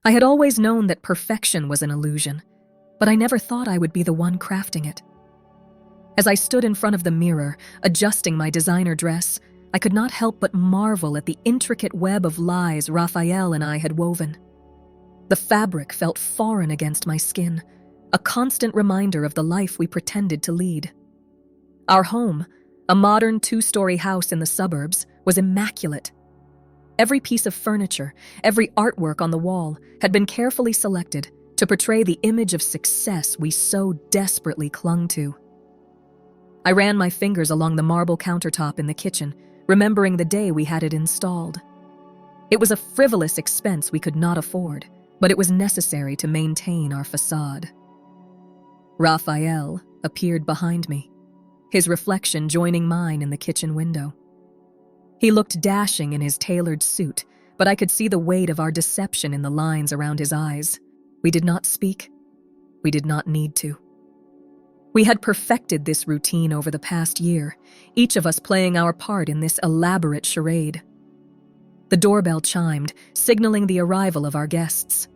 I had always known that perfection was an illusion, but I never thought I would be the one crafting it. As I stood in front of the mirror, adjusting my designer dress, I could not help but marvel at the intricate web of lies Raphael and I had woven. The fabric felt foreign against my skin, a constant reminder of the life we pretended to lead. Our home, a modern 2-story house in the suburbs, was immaculate. Every piece of furniture, every artwork on the wall had been carefully selected to portray the image of success we so desperately clung to. I ran my fingers along the marble countertop in the kitchen, remembering the day we had it installed. It was a frivolous expense we could not afford, but it was necessary to maintain our facade. Raphael appeared behind me, his reflection joining mine in the kitchen window. He looked dashing in his tailored suit, but I could see the weight of our deception in the lines around his eyes. We did not speak. We did not need to. We had perfected this routine over the past year, each of us playing our part in this elaborate charade. The doorbell chimed, signaling the arrival of our guests.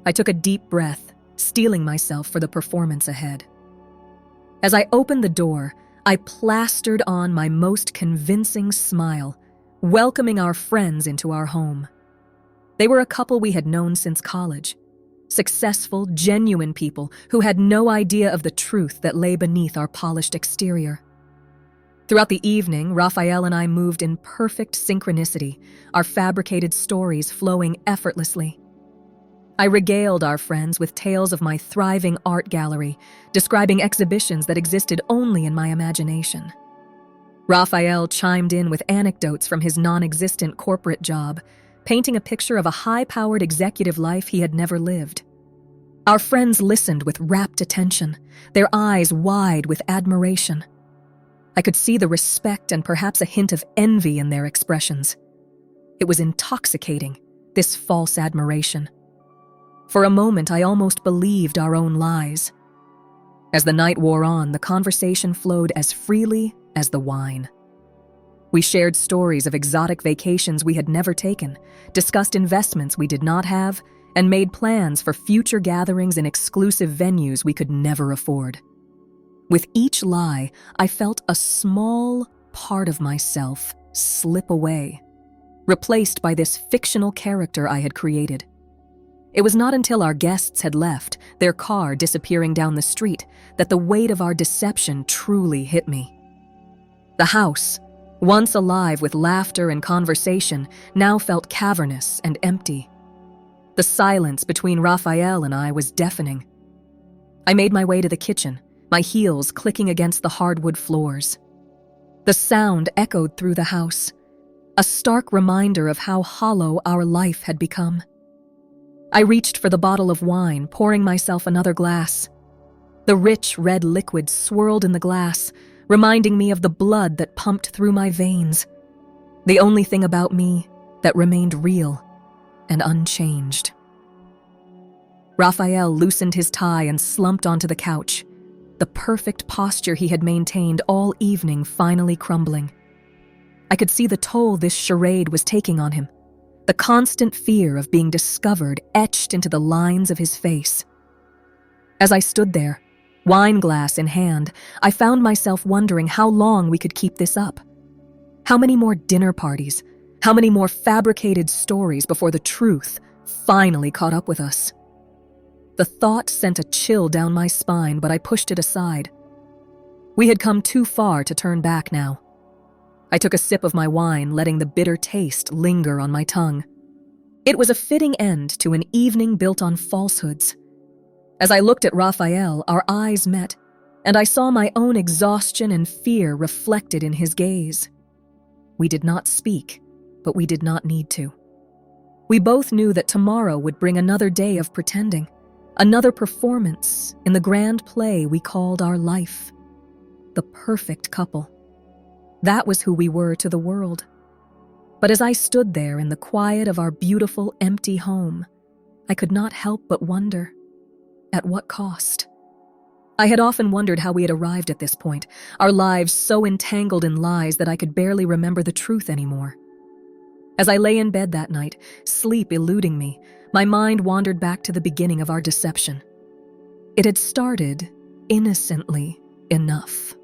I took a deep breath, steeling myself for the performance ahead. As I opened the door, I plastered on my most convincing smile, welcoming our friends into our home. They were a couple we had known since college. Successful, genuine people who had no idea of the truth that lay beneath our polished exterior. Throughout the evening, Raphael and I moved in perfect synchronicity, our fabricated stories flowing effortlessly. I regaled our friends with tales of my thriving art gallery, describing exhibitions that existed only in my imagination. Raphael chimed in with anecdotes from his non-existent corporate job, painting a picture of a high-powered executive life he had never lived. Our friends listened with rapt attention, their eyes wide with admiration. I could see the respect and perhaps a hint of envy in their expressions. It was intoxicating, this false admiration. For a moment, I almost believed our own lies. As the night wore on, the conversation flowed as freely as the wine. We shared stories of exotic vacations we had never taken, discussed investments we did not have, and made plans for future gatherings in exclusive venues we could never afford. With each lie, I felt a small part of myself slip away, replaced by this fictional character I had created. It was not until our guests had left, their car disappearing down the street, that the weight of our deception truly hit me. The house, once alive with laughter and conversation, now felt cavernous and empty. The silence between Raphael and I was deafening. I made my way to the kitchen, my heels clicking against the hardwood floors. The sound echoed through the house, a stark reminder of how hollow our life had become. I reached for the bottle of wine, pouring myself another glass. The rich red liquid swirled in the glass, reminding me of the blood that pumped through my veins. The only thing about me that remained real and unchanged. Raphael loosened his tie and slumped onto the couch, the perfect posture he had maintained all evening finally crumbling. I could see the toll this charade was taking on him, the constant fear of being discovered etched into the lines of his face. As I stood there, wine glass in hand, I found myself wondering how long we could keep this up. How many more dinner parties, how many more fabricated stories before the truth finally caught up with us? The thought sent a chill down my spine, but I pushed it aside. We had come too far to turn back now. I took a sip of my wine, letting the bitter taste linger on my tongue. It was a fitting end to an evening built on falsehoods. As I looked at Raphael, our eyes met, and I saw my own exhaustion and fear reflected in his gaze. We did not speak, but we did not need to. We both knew that tomorrow would bring another day of pretending, another performance in the grand play we called our life. The perfect couple. That was who we were to the world. But as I stood there in the quiet of our beautiful, empty home, I could not help but wonder, at what cost? I had often wondered how we had arrived at this point, our lives so entangled in lies that I could barely remember the truth anymore. As I lay in bed that night, sleep eluding me, My mind wandered back to the beginning of our deception. It had started innocently enough.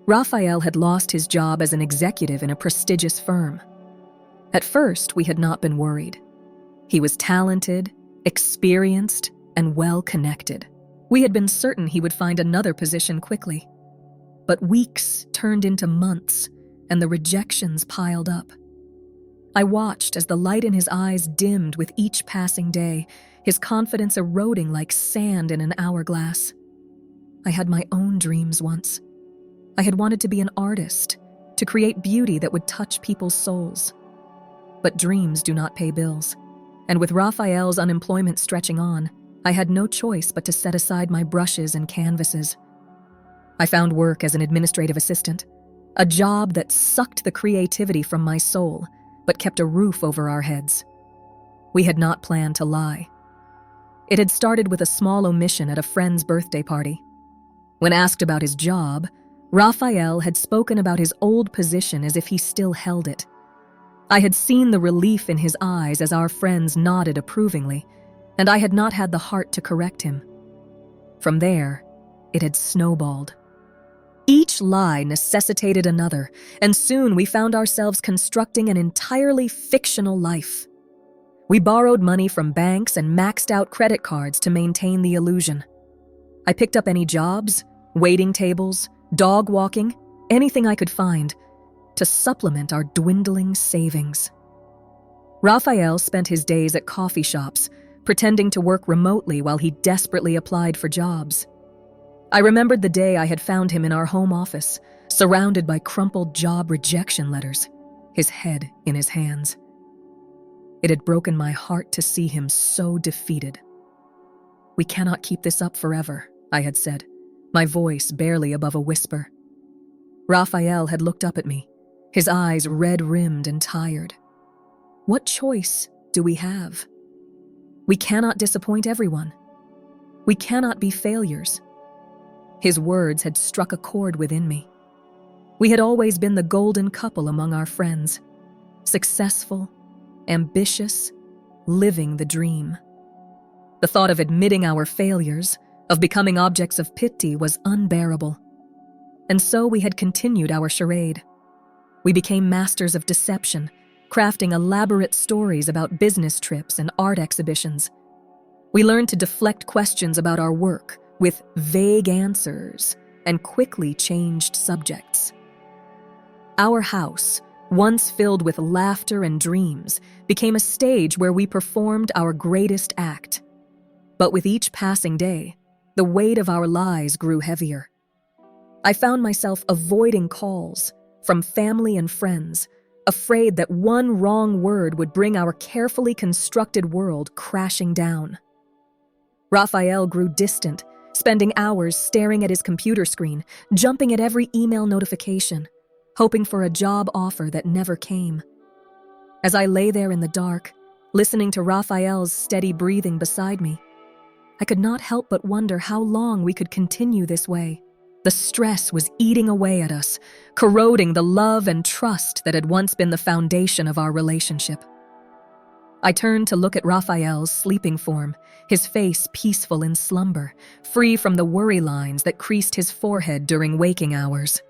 Raphael had lost his job as an executive in a prestigious firm. At first, we had not been worried. He was talented, experienced, and well-connected. We had been certain he would find another position quickly. But weeks turned into months, and the rejections piled up. I watched as the light in his eyes dimmed with each passing day, his confidence eroding like sand in an hourglass. I had my own dreams once. I had wanted to be an artist, to create beauty that would touch people's souls. But dreams do not pay bills, and with Raphael's unemployment stretching on, I had no choice but to set aside my brushes and canvases. I found work as an administrative assistant, a job that sucked the creativity from my soul, but kept a roof over our heads. We had not planned to lie. It had started with a small omission at a friend's birthday party. When asked about his job, Raphael had spoken about his old position as if he still held it. I had seen the relief in his eyes as our friends nodded approvingly, and I had not had the heart to correct him. From there, it had snowballed. Each lie necessitated another, and soon we found ourselves constructing an entirely fictional life. We borrowed money from banks and maxed out credit cards to maintain the illusion. I picked up any jobs, waiting tables, dog walking, anything I could find, to supplement our dwindling savings. Raphael spent his days at coffee shops, pretending to work remotely while he desperately applied for jobs. I remembered the day I had found him in our home office, surrounded by crumpled job rejection letters, his head in his hands. It had broken my heart to see him so defeated. "We cannot keep this up forever," I had said, my voice barely above a whisper. Raphael had looked up at me, his eyes red-rimmed and tired. "What choice do we have? We cannot disappoint everyone. We cannot be failures." His words had struck a chord within me. We had always been the golden couple among our friends, successful, ambitious, living the dream. The thought of admitting our failures, of becoming objects of pity, was unbearable. And so we had continued our charade. We became masters of deception, crafting elaborate stories about business trips and art exhibitions. We learned to deflect questions about our work with vague answers and quickly changed subjects. Our house, once filled with laughter and dreams, became a stage where we performed our greatest act. But with each passing day, the weight of our lies grew heavier. I found myself avoiding calls from family and friends, afraid that one wrong word would bring our carefully constructed world crashing down. Raphael grew distant, spending hours staring at his computer screen, jumping at every email notification, hoping for a job offer that never came. As I lay there in the dark, listening to Raphael's steady breathing beside me, I could not help but wonder how long we could continue this way. The stress was eating away at us, corroding the love and trust that had once been the foundation of our relationship. I turned to look at Raphael's sleeping form, his face peaceful in slumber, free from the worry lines that creased his forehead during waking hours.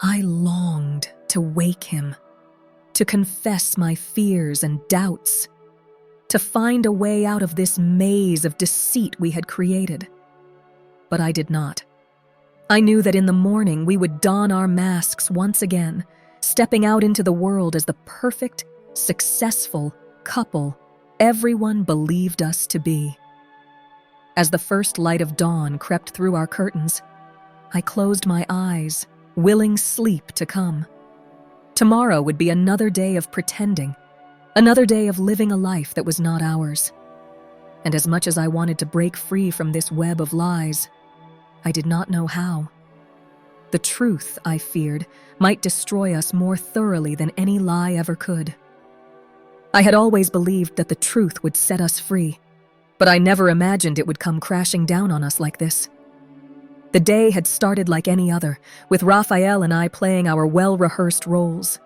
I longed to wake him, to confess my fears and doubts, to find a way out of this maze of deceit we had created. But I did not. I knew that in the morning we would don our masks once again, stepping out into the world as the perfect, successful couple everyone believed us to be. As the first light of dawn crept through our curtains, I closed my eyes, willing sleep to come. Tomorrow would be another day of pretending, another day of living a life that was not ours. And as much as I wanted to break free from this web of lies, I did not know how. The truth, I feared, might destroy us more thoroughly than any lie ever could. I had always believed that the truth would set us free, but I never imagined it would come crashing down on us like this. The day had started like any other, with Raphael and I playing our well-rehearsed roles.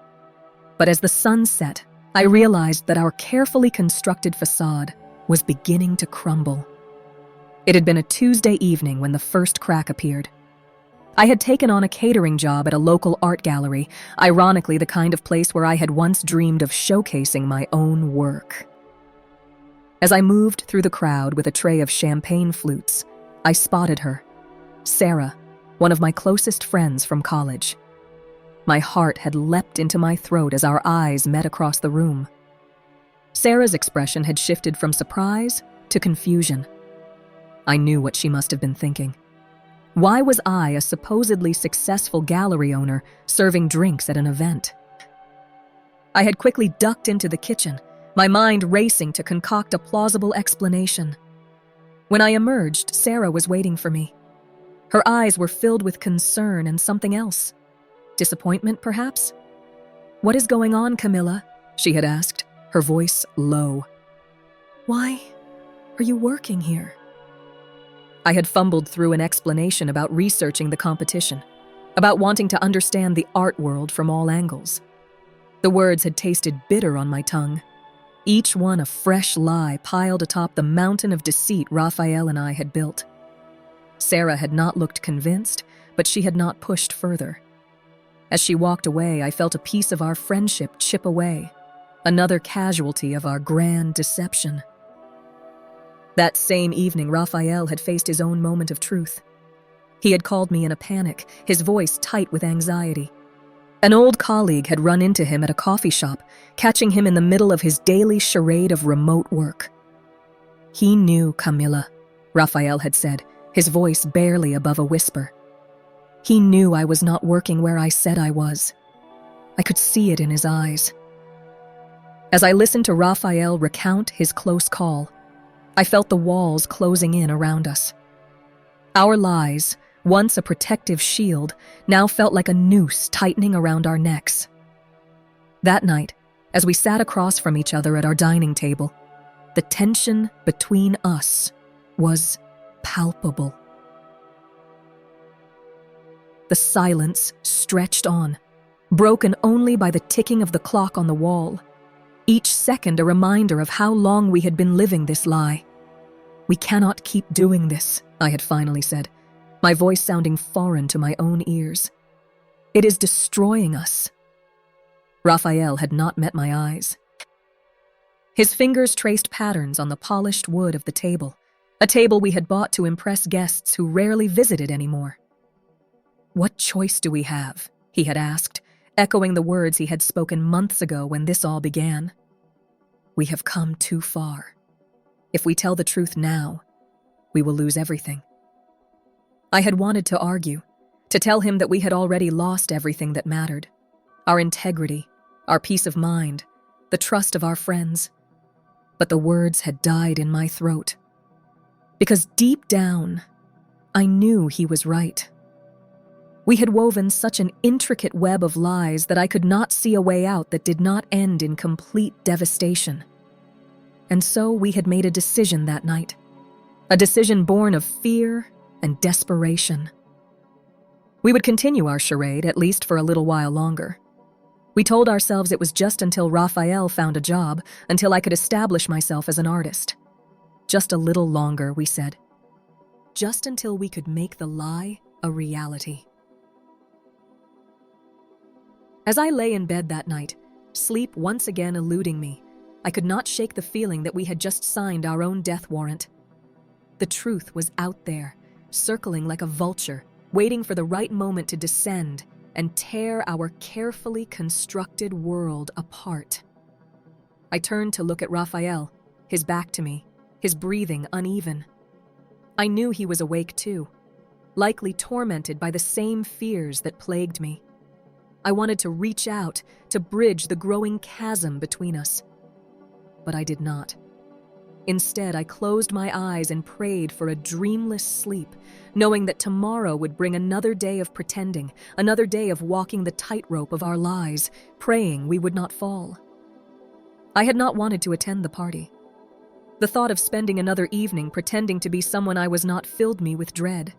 But as the sun set I realized that our carefully constructed facade was beginning to crumble. It had been a Tuesday evening when the first crack appeared. I had taken on a catering job at a local art gallery, ironically the kind of place where I had once dreamed of showcasing my own work. As I moved through the crowd with a tray of champagne flutes, I spotted her, Sarah, one of my closest friends from college. My heart had leapt into my throat as our eyes met across the room. Sarah's expression had shifted from surprise to confusion. I knew what she must have been thinking. Why was I, a supposedly successful gallery owner, serving drinks at an event? I had quickly ducked into the kitchen, my mind racing to concoct a plausible explanation. When I emerged, Sarah was waiting for me. Her eyes were filled with concern and something else. Disappointment, perhaps? "What is going on, Camila?" she had asked, her voice low. "Why are you working here?" I had fumbled through an explanation about researching the competition, about wanting to understand the art world from all angles. The words had tasted bitter on my tongue, each one a fresh lie piled atop the mountain of deceit Raphael and I had built. Sarah had not looked convinced, but she had not pushed further. As she walked away, I felt a piece of our friendship chip away, another casualty of our grand deception. That same evening, Raphael had faced his own moment of truth. He had called me in a panic, his voice tight with anxiety. An old colleague had run into him at a coffee shop, catching him in the middle of his daily charade of remote work. "He knew, Camila," Raphael had said, his voice barely above a whisper. "He knew I was not working where I said I was. I could see it in his eyes." As I listened to Raphael recount his close call, I felt the walls closing in around us. Our lies, once a protective shield, now felt like a noose tightening around our necks. That night, as we sat across from each other at our dining table, the tension between us was palpable. The silence stretched on, broken only by the ticking of the clock on the wall. Each second a reminder of how long we had been living this lie. "We cannot keep doing this," I had finally said, my voice sounding foreign to my own ears. "It is destroying us." Raphael had not met my eyes. His fingers traced patterns on the polished wood of the table, a table we had bought to impress guests who rarely visited anymore. "What choice do we have?" he had asked, echoing the words he had spoken months ago when this all began. "We have come too far. If we tell the truth now, we will lose everything." I had wanted to argue, to tell him that we had already lost everything that mattered. Our integrity, our peace of mind, the trust of our friends. But the words had died in my throat. Because deep down, I knew he was right. We had woven such an intricate web of lies that I could not see a way out that did not end in complete devastation. And so we had made a decision that night, a decision born of fear and desperation. We would continue our charade, at least for a little while longer. We told ourselves it was just until Raphael found a job, until I could establish myself as an artist. Just a little longer, we said. Just until we could make the lie a reality. As I lay in bed that night, sleep once again eluding me, I could not shake the feeling that we had just signed our own death warrant. The truth was out there, circling like a vulture, waiting for the right moment to descend and tear our carefully constructed world apart. I turned to look at Raphael, his back to me, his breathing uneven. I knew he was awake too, likely tormented by the same fears that plagued me. I wanted to reach out, to bridge the growing chasm between us. But I did not. Instead, I closed my eyes and prayed for a dreamless sleep, knowing that tomorrow would bring another day of pretending, another day of walking the tightrope of our lies, praying we would not fall. I had not wanted to attend the party. The thought of spending another evening pretending to be someone I was not filled me with dread.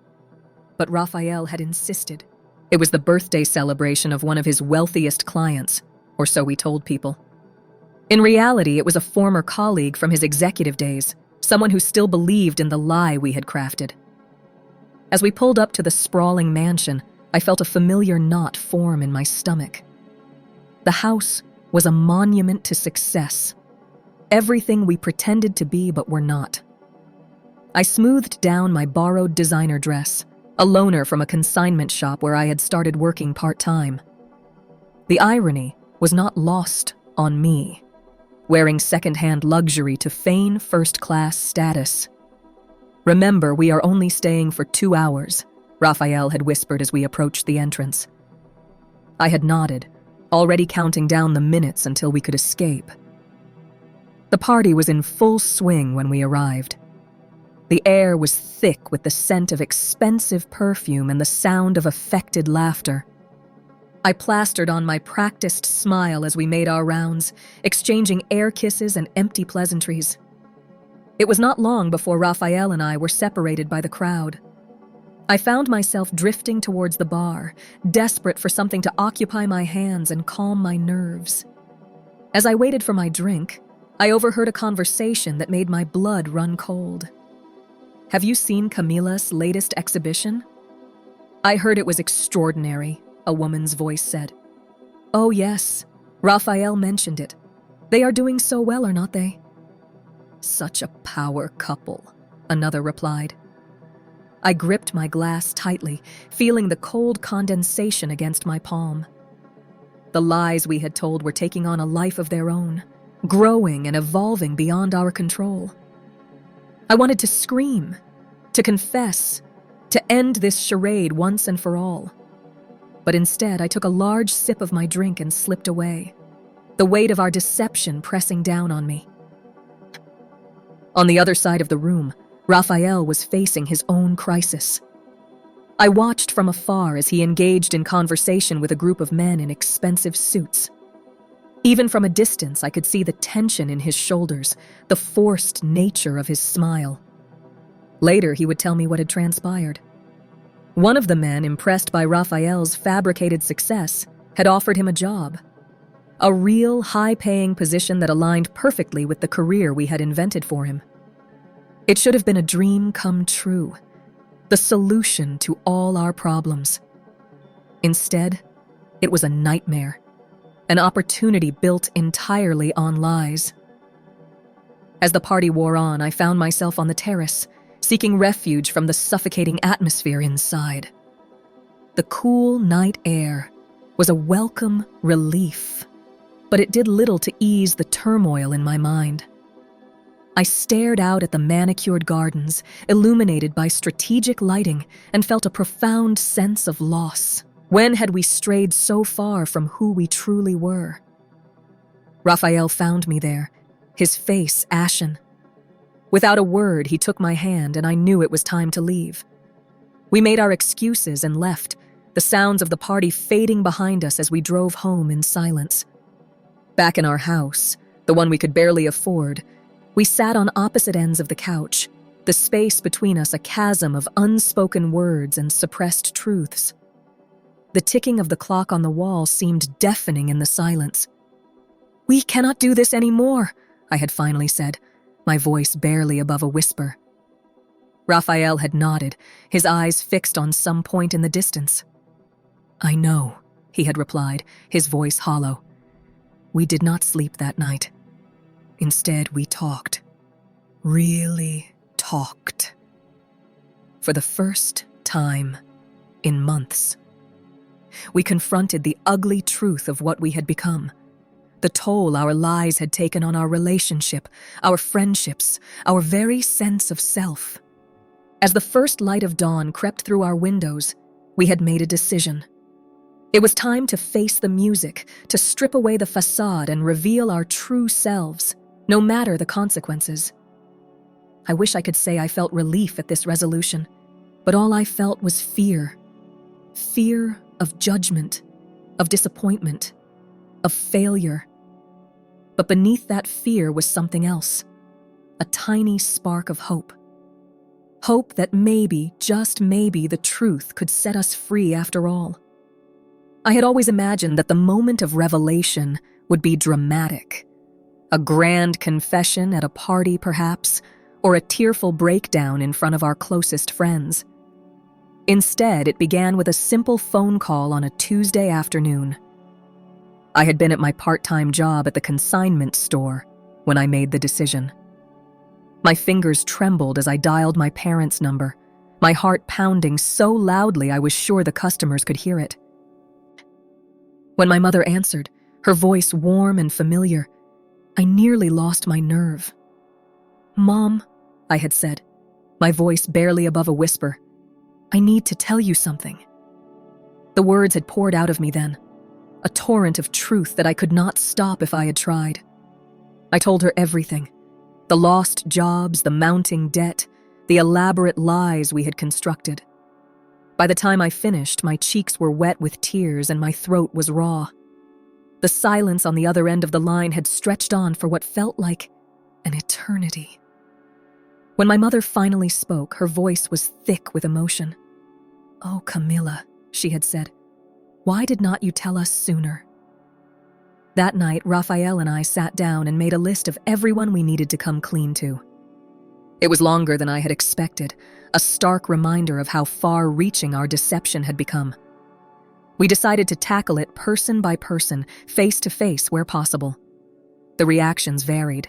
But Raphael had insisted. It was the birthday celebration of one of his wealthiest clients, or so we told people. In reality, it was a former colleague from his executive days, someone who still believed in the lie we had crafted. As we pulled up to the sprawling mansion, I felt a familiar knot form in my stomach. The house was a monument to success. Everything we pretended to be but were not. I smoothed down my borrowed designer dress, a loaner from a consignment shop where I had started working part-time. The irony was not lost on me, wearing second-hand luxury to feign first-class status. "Remember, we are only staying for 2 hours," Raphael had whispered as we approached the entrance. I had nodded, already counting down the minutes until we could escape. The party was in full swing when we arrived. The air was thick with the scent of expensive perfume and the sound of affected laughter. I plastered on my practiced smile as we made our rounds, exchanging air kisses and empty pleasantries. It was not long before Raphael and I were separated by the crowd. I found myself drifting towards the bar, desperate for something to occupy my hands and calm my nerves. As I waited for my drink, I overheard a conversation that made my blood run cold. "Have you seen Camila's latest exhibition?" "I heard it was extraordinary," a woman's voice said. "Oh yes, Raphael mentioned it. They are doing so well, are not they?" "Such a power couple," another replied. I gripped my glass tightly, feeling the cold condensation against my palm. The lies we had told were taking on a life of their own, growing and evolving beyond our control. I wanted to scream, to confess, to end this charade once and for all. But instead, I took a large sip of my drink and slipped away, the weight of our deception pressing down on me. On the other side of the room, Raphael was facing his own crisis. I watched from afar as he engaged in conversation with a group of men in expensive suits. Even from a distance, I could see the tension in his shoulders, the forced nature of his smile. Later, he would tell me what had transpired. One of the men, impressed by Raphael's fabricated success, had offered him a job. A real, high-paying position that aligned perfectly with the career we had invented for him. It should have been a dream come true, the solution to all our problems. Instead, it was a nightmare, an opportunity built entirely on lies. As the party wore on, I found myself on the terrace, seeking refuge from the suffocating atmosphere inside. The cool night air was a welcome relief, but it did little to ease the turmoil in my mind. I stared out at the manicured gardens, illuminated by strategic lighting, and felt a profound sense of loss. When had we strayed so far from who we truly were? Raphael found me there, his face ashen. Without a word, he took my hand, and I knew it was time to leave. We made our excuses and left, the sounds of the party fading behind us as we drove home in silence. Back in our house, the one we could barely afford, we sat on opposite ends of the couch, the space between us a chasm of unspoken words and suppressed truths. The ticking of the clock on the wall seemed deafening in the silence. "We cannot do this anymore," I had finally said, my voice barely above a whisper. Raphael had nodded, his eyes fixed on some point in the distance. "I know," he had replied, his voice hollow. "We did not sleep that night. Instead, we talked. Really talked. For the first time in months. We confronted the ugly truth of what we had become, the toll our lies had taken on our relationship, our friendships, our very sense of self. As the first light of dawn crept through our windows, we had made a decision. It was time to face the music, to strip away the facade and reveal our true selves, no matter the consequences. I wish I could say I felt relief at this resolution, but all I felt was fear. Fear of judgment, of disappointment, of failure. But beneath that fear was something else, a tiny spark of hope. Hope that maybe, just maybe, the truth could set us free after all. I had always imagined that the moment of revelation would be dramatic. A grand confession at a party, perhaps, or a tearful breakdown in front of our closest friends. Instead, it began with a simple phone call on a Tuesday afternoon. I had been at my part-time job at the consignment store when I made the decision. My fingers trembled as I dialed my parents' number, my heart pounding so loudly I was sure the customers could hear it. When my mother answered, her voice warm and familiar, I nearly lost my nerve. "Mom," I had said, my voice barely above a whisper, "I need to tell you something." The words had poured out of me then, a torrent of truth that I could not stop if I had tried. I told her everything, the lost jobs, the mounting debt, the elaborate lies we had constructed. By the time I finished, my cheeks were wet with tears and my throat was raw. The silence on the other end of the line had stretched on for what felt like an eternity. When my mother finally spoke, her voice was thick with emotion. "Oh, Camila," she had said, "why did not you tell us sooner?" That night, Raphael and I sat down and made a list of everyone we needed to come clean to. It was longer than I had expected, a stark reminder of how far-reaching our deception had become. We decided to tackle it person by person, face to face where possible. The reactions varied.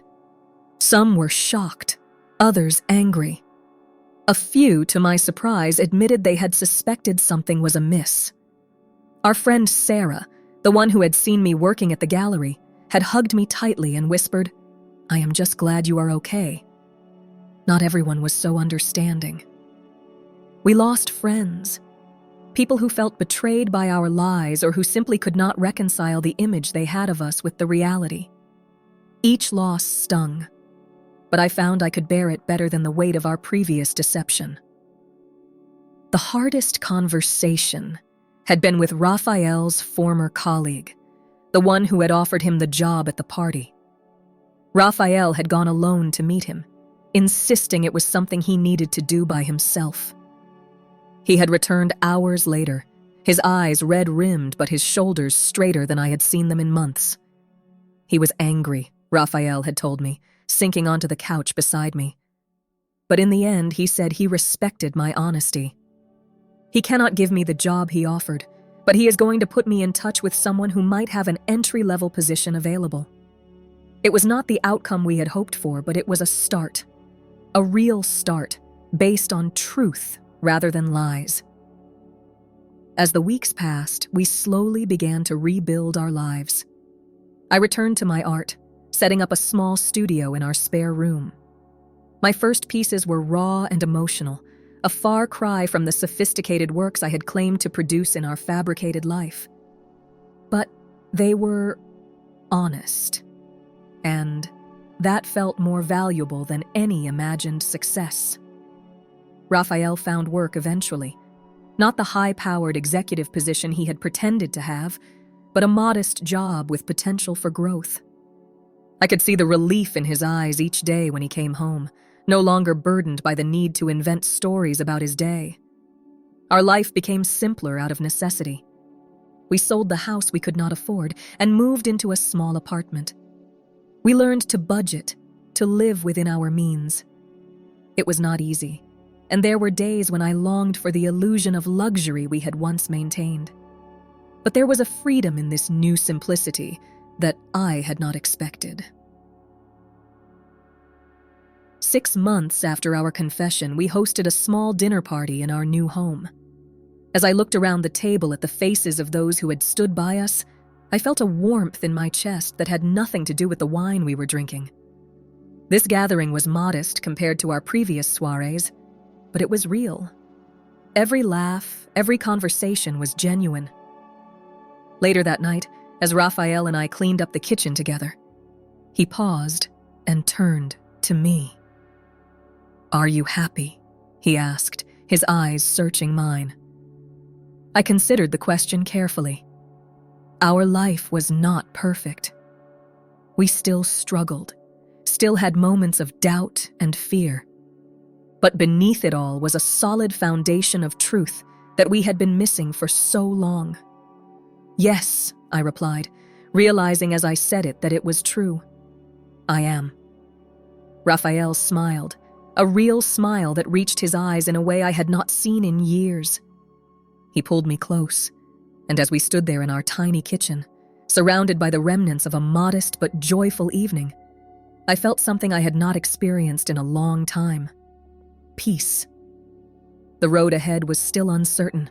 Some were shocked, others angry. A few, to my surprise, admitted they had suspected something was amiss. Our friend Sarah, the one who had seen me working at the gallery, had hugged me tightly and whispered, "I am just glad you are okay." Not everyone was so understanding. We lost friends, people who felt betrayed by our lies or who simply could not reconcile the image they had of us with the reality. Each loss stung, but I found I could bear it better than the weight of our previous deception. The hardest conversation had been with Raphael's former colleague, the one who had offered him the job at the party. Raphael had gone alone to meet him, insisting it was something he needed to do by himself. He had returned hours later, his eyes red-rimmed but his shoulders straighter than I had seen them in months. He was angry, Raphael had told me, sinking onto the couch beside me. But in the end, he said he respected my honesty. He cannot give me the job he offered, but he is going to put me in touch with someone who might have an entry-level position available. It was not the outcome we had hoped for, but it was a start. A real start, based on truth rather than lies. As the weeks passed, we slowly began to rebuild our lives. I returned to my art, setting up a small studio in our spare room. My first pieces were raw and emotional, a far cry from the sophisticated works I had claimed to produce in our fabricated life. But they were honest, and that felt more valuable than any imagined success. Raphael found work eventually, not the high-powered executive position he had pretended to have, but a modest job with potential for growth. I could see the relief in his eyes each day when he came home, no longer burdened by the need to invent stories about his day. Our life became simpler out of necessity. We sold the house we could not afford and moved into a small apartment. We learned to budget, to live within our means. It was not easy, and there were days when I longed for the illusion of luxury we had once maintained. But there was a freedom in this new simplicity that I had not expected. 6 months after our confession, we hosted a small dinner party in our new home. As I looked around the table at the faces of those who had stood by us, I felt a warmth in my chest that had nothing to do with the wine we were drinking. This gathering was modest compared to our previous soirees, but it was real. Every laugh, every conversation was genuine. Later that night, as Raphael and I cleaned up the kitchen together, he paused and turned to me. "Are you happy?" he asked, his eyes searching mine. I considered the question carefully. Our life was not perfect. We still struggled, still had moments of doubt and fear. But beneath it all was a solid foundation of truth that we had been missing for so long. "Yes," I replied, realizing as I said it that it was true. I am. Raphael smiled, a real smile that reached his eyes in a way I had not seen in years. He pulled me close, and as we stood there in our tiny kitchen, surrounded by the remnants of a modest but joyful evening, I felt something I had not experienced in a long time: peace. The road ahead was still uncertain,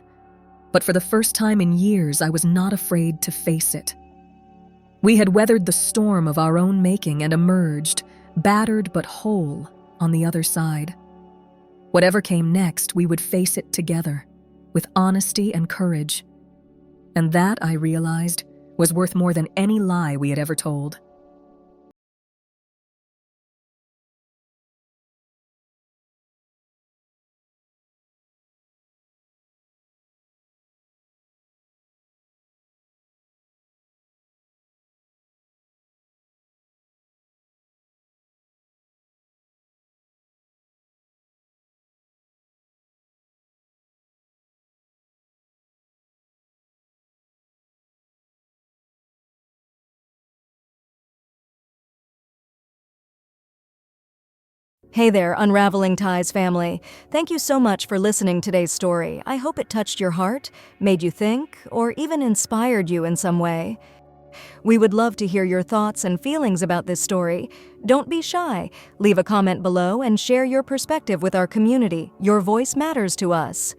but for the first time in years, I was not afraid to face it. We had weathered the storm of our own making and emerged, battered but whole, on the other side. Whatever came next, we would face it together, with honesty and courage. And that, I realized, was worth more than any lie we had ever told. Hey there, Unraveling Ties family. Thank you so much for listening to today's story. I hope it touched your heart, made you think, or even inspired you in some way. We would love to hear your thoughts and feelings about this story. Don't be shy. Leave a comment below and share your perspective with our community. Your voice matters to us.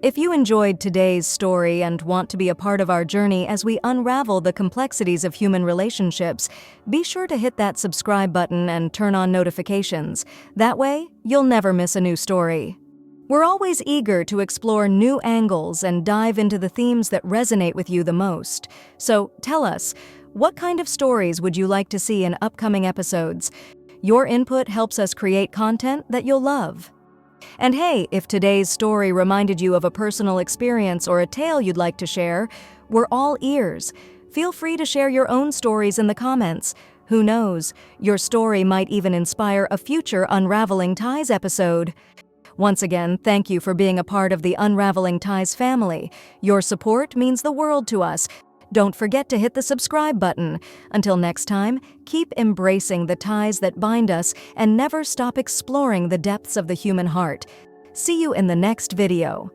If you enjoyed today's story and want to be a part of our journey as we unravel the complexities of human relationships, be sure to hit that subscribe button and turn on notifications. That way, you'll never miss a new story. We're always eager to explore new angles and dive into the themes that resonate with you the most. So tell us, what kind of stories would you like to see in upcoming episodes? Your input helps us create content that you'll love. And hey, if today's story reminded you of a personal experience or a tale you'd like to share, we're all ears. Feel free to share your own stories in the comments. Who knows, your story might even inspire a future Unraveling Ties episode. Once again, thank you for being a part of the Unraveling Ties family. Your support means the world to us. Don't forget to hit the subscribe button. Until next time, keep embracing the ties that bind us and never stop exploring the depths of the human heart. See you in the next video.